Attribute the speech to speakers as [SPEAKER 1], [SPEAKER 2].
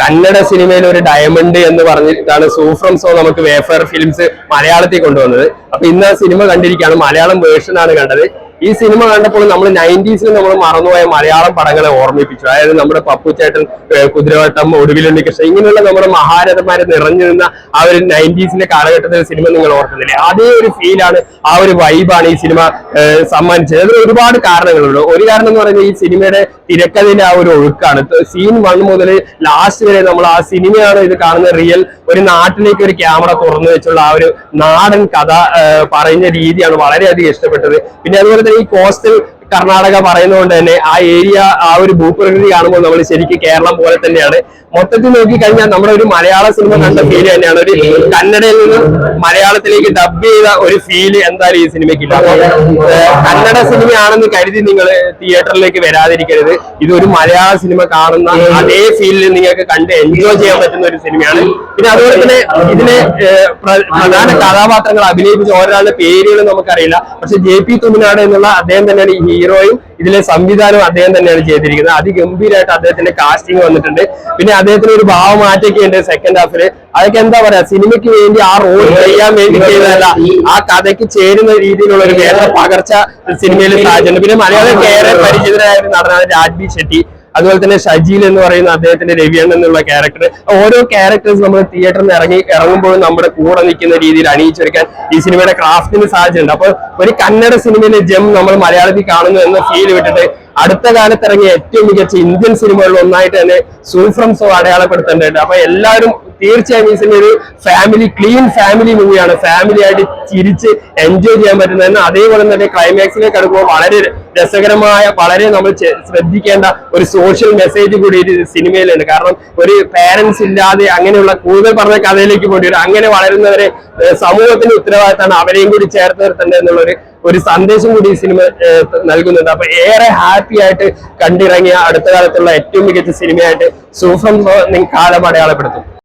[SPEAKER 1] കന്നഡ സിനിമയിൽ ഒരു ഡയമണ്ട് എന്ന് പറഞ്ഞിട്ടാണ് സൂഫ്രം സോ നമുക്ക് വേഫർ ഫിലിംസ് മലയാളത്തിൽ കൊണ്ടുവന്നത്. അപ്പൊ ഇന്ന് ആ സിനിമ കണ്ടിരിക്കുകയാണ്, മലയാളം വേർഷൻ ആണ് കണ്ടത്. ഈ സിനിമ കണ്ടപ്പോൾ നമ്മൾ 90s നമ്മൾ മറന്നുപോയ മലയാളം പടങ്ങളെ ഓർമ്മിപ്പിച്ചു. അതായത് നമ്മുടെ പപ്പു ചേട്ടൻ, കുതിരവട്ടം, ഒടുവിലുണ്ണി കൃഷ്ണൻ, ഇങ്ങനെയുള്ള നമ്മുടെ മഹാരഥന്മാരെ നിറഞ്ഞു നിന്ന ആ ഒരു 90s കാലഘട്ടത്തിലെ സിനിമ നിങ്ങൾ ഓർക്കുന്നില്ലേ? അതേ ഒരു ഫീലാണ്, ആ ഒരു വൈബാണ് ഈ സിനിമ സമ്മാനിച്ചത്. അതിന് ഒരുപാട് കാരണങ്ങളുണ്ട്. ഒരു കാരണം എന്ന് പറയുന്നത് ഈ സിനിമയുടെ തിരക്കഥയിലെ ആ ഒരു ഒഴുക്കാണ്. സീൻ 1 മുതൽ ലാസ്റ്റ് വരെ നമ്മൾ ആ സിനിമയാണ് ഇത് കാണുന്ന റിയൽ ഒരു നാട്ടിലേക്ക് ഒരു ക്യാമറ തുറന്നു വെച്ചുള്ള ആ ഒരു നാടൻ കഥ പറയുന്ന രീതിയാണ് വളരെയധികം ഇഷ്ടപ്പെട്ടത്. പിന്നെ അതുപോലെ തന്നെ ഈ കോസ്റ്റൽ കർണാടക പറയുന്നതുകൊണ്ട് തന്നെ ആ ഏരിയ, ആ ഒരു ഭൂപ്രകൃതി കാണുമ്പോൾ നമ്മൾ ശരിക്കും കേരളം പോലെ തന്നെയാണ്. മൊത്തത്തിൽ നോക്കിക്കഴിഞ്ഞാൽ നമ്മുടെ ഒരു മലയാള സിനിമ കണ്ട ഫീൽ തന്നെയാണ്. ഒരു കന്നഡയിൽ നിന്ന് മലയാളത്തിലേക്ക് ഡബ് ചെയ്ത ഒരു ഫീല് എന്തായാലും ഈ സിനിമയ്ക്കില്ല. കന്നഡ സിനിമയാണെന്ന് കരുതി നിങ്ങൾ തിയേറ്ററിലേക്ക് വരാതിരിക്കരുത്. ഇതൊരു മലയാള സിനിമ കാണുന്ന അതേ ഫീലിൽ നിങ്ങൾക്ക് കണ്ട് എൻജോയ് ചെയ്യാൻ പറ്റുന്ന ഒരു സിനിമയാണ്. പിന്നെ അതുപോലെ തന്നെ ഇതിലെ പ്രധാന കഥാപാത്രങ്ങൾ അഭിനയിപ്പിച്ച ഒരാളുടെ പേരുകൾ നമുക്കറിയില്ല. പക്ഷെ JP തുമിനാട് എന്നുള്ള അദ്ദേഹം തന്നെയാണ് ഈ ഹീറോയും ഇതിലെ സംവിധാനവും അദ്ദേഹം തന്നെയാണ് ചെയ്തിരിക്കുന്നത്. അതിഗംഭീരമായിട്ട് അദ്ദേഹത്തിന്റെ കാസ്റ്റിംഗ് വന്നിട്ടുണ്ട്. പിന്നെ അദ്ദേഹത്തിന് ഒരു ഭാവമാറ്റൊക്കെ ഉണ്ട് സെക്കൻഡ് ഹാഫില്. അതൊക്കെ എന്താ പറയാ, സിനിമയ്ക്ക് വേണ്ടി ആ റോൾ ചെയ്യാൻ വേണ്ടി ചെയ്തതല്ല, ആ കഥയ്ക്ക് ചേരുന്ന രീതിയിലുള്ള ഒരു വേറെ പകർച്ച സിനിമയിൽ സാധിച്ചിട്ടുണ്ട്. പിന്നെ മലയാളം ഏറെ പരിചിതരായ ഒരു നടനാണ് രാജ്ബി ഷെട്ടി. അതുപോലെ തന്നെ ഷജീൽ എന്ന് പറയുന്ന അദ്ദേഹത്തിന്റെ രവിയണ്ണൻ എന്നുള്ള ക്യാരക്ടർ. ഓരോ ക്യാരക്ടേഴ്സ് നമ്മൾ തിയേറ്ററിൽ നിന്ന് ഇറങ്ങുമ്പോഴും നമ്മുടെ കൂടെ നിൽക്കുന്ന രീതിയിൽ അണിയിച്ചെടുക്കാൻ ഈ സിനിമയുടെ ക്രാഫ്റ്റിന് സാധിച്ചിട്ടുണ്ട്. അപ്പൊ ഒരു കന്നഡ സിനിമയിലെ ജെം നമ്മൾ മലയാളത്തിൽ കാണുന്നു എന്ന ഫീൽ വിട്ടിട്ട് അടുത്ത കാലത്ത് ഇറങ്ങിയ ഏറ്റവും മികച്ച ഇന്ത്യൻ സിനിമകളിൽ ഒന്നായിട്ട് തന്നെ സൂഫ്രം സോ അടയാളപ്പെടുത്തേണ്ടതുണ്ട്. അപ്പൊ എല്ലാവരും തീർച്ചയായും ഈ സിനിമ ഒരു ക്ലീൻ ഫാമിലി മൂവിയാണ്. ഫാമിലി ആയിട്ട് ചിരിച്ച് എൻജോയ് ചെയ്യാൻ പറ്റുന്നതെന്ന്. അതേപോലെ തന്നെ ക്ലൈമാക്സിലേക്ക് അടുക്കുമ്പോൾ വളരെ രസകരമായ, വളരെ നമ്മൾ ശ്രദ്ധിക്കേണ്ട ഒരു സോഷ്യൽ മെസ്സേജ് കൂടി ഈ സിനിമയിലുണ്ട്. കാരണം ഒരു പാരന്റ്സ് ഇല്ലാതെ അങ്ങനെയുള്ള കൂടുതൽ പറഞ്ഞ കഥയിലേക്ക് പോയി വരും. അങ്ങനെ വളരുന്നവരെ സമൂഹത്തിന് ഉത്തരവാദിത്തമാണ്, അവരെയും കൂടി ചേർത്ത് നിർത്തേണ്ടത് എന്നുള്ളൊരു സന്ദേശം കൂടി ഈ സിനിമ നൽകുന്നുണ്ട്. അപ്പൊ ഏറെ ഹാപ്പി ആയിട്ട് കണ്ടിറങ്ങിയ അടുത്ത കാലത്തുള്ള ഏറ്റവും മികച്ച സിനിമയായിട്ട് സൂഫ്രം കാലം അടയാളപ്പെടുത്തും.